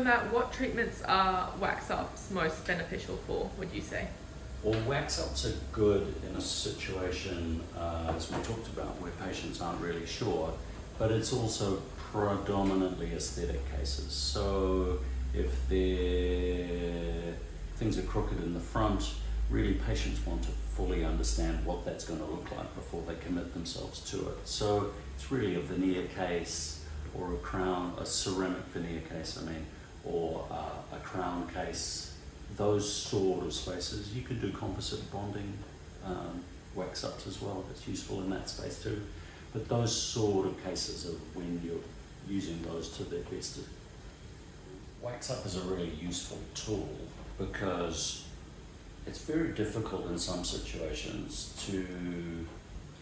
Matt, what treatments are wax-ups most beneficial for, would you say? Well, wax-ups are good in a situation, as we talked about, where patients aren't really sure, but it's also predominantly aesthetic cases. So if things are crooked in the front, really patients want to fully understand what that's going to look like before they commit themselves to it. So it's really a veneer case or a crown, a ceramic veneer case, or a crown case. Those sort of spaces. You could do composite bonding wax-ups as well. It's useful in that space too. But those sort of cases are when you're using those to their best. Wax-up is a really useful tool because it's very difficult in some situations to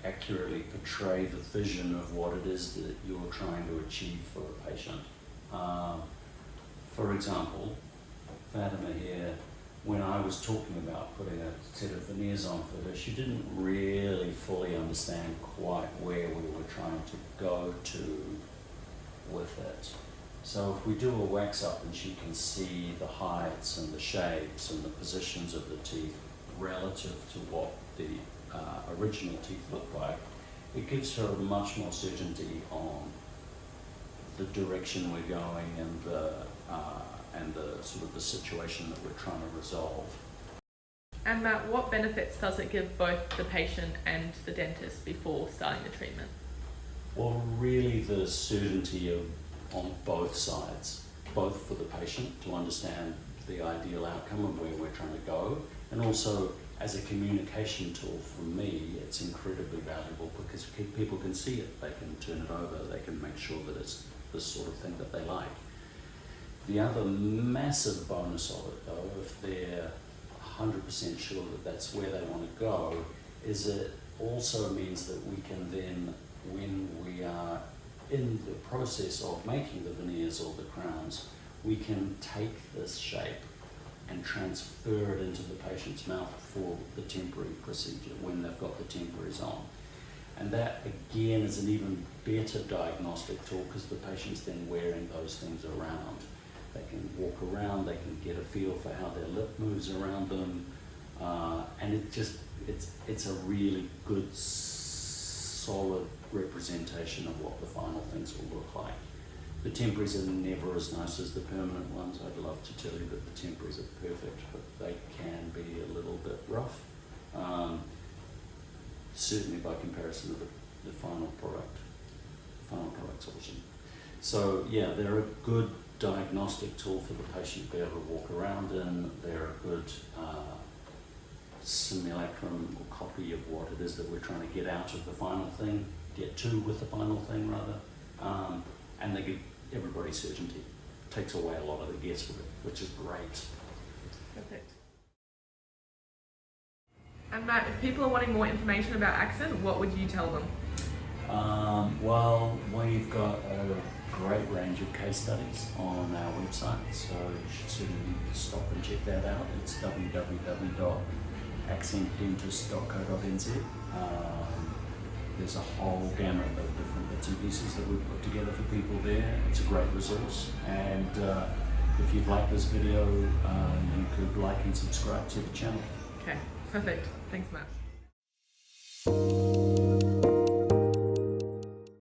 accurately portray the vision of what it is that you're trying to achieve for a patient. For example, Fatima here, when I was talking about putting a set of veneers on for her, she didn't really fully understand quite where we were trying to go to with it. So if we do a wax up and she can see the heights and the shapes and the positions of the teeth relative to what the original teeth look like, it gives her much more certainty on the direction we're going and the sort of the situation that we're trying to resolve. And Matt, what benefits does it give both the patient and the dentist before starting the treatment? Well, really the certainty on both sides, both for the patient to understand the ideal outcome and where we're trying to go, and also as a communication tool for me, it's incredibly valuable because people can see it, they can turn it over, they can make sure that it's the sort of thing that they like. The other massive bonus of it though, if they're 100% sure that that's where they want to go, is it also means that we can then, when we are in the process of making the veneers or the crowns, we can take this shape and transfer it into the patient's mouth for the temporary procedure when they've got the temporaries on. And that again is an even better diagnostic tool because the patient's then wearing those things around. They can walk around, they can get a feel for how their lip moves around them, and it's a really good, solid representation of what the final things will look like. The temporaries are never as nice as the permanent ones. I'd love to tell you that the temporaries are perfect, but they can be a little bit rough, certainly by comparison to the final product. The final product's awesome. So yeah, they're a good diagnostic tool for the patient to be able to walk around in. They're a good simulacrum or copy of what it is that we're trying to get out of the final thing, get to with the final thing rather, and they give everybody certainty. Takes away a lot of the guesswork, which is great. Perfect. And Matt, if people are wanting more information about Accent, what would you tell them? Well, we've got a great range of case studies on our website, so you should certainly stop and check that out. It's www.accentdentist.co.nz. There's a whole gamut of different bits and pieces that we've put together for people there. It's a great resource, and if you've liked this video, you could like and subscribe to the channel. Okay, perfect. Thanks, Matt.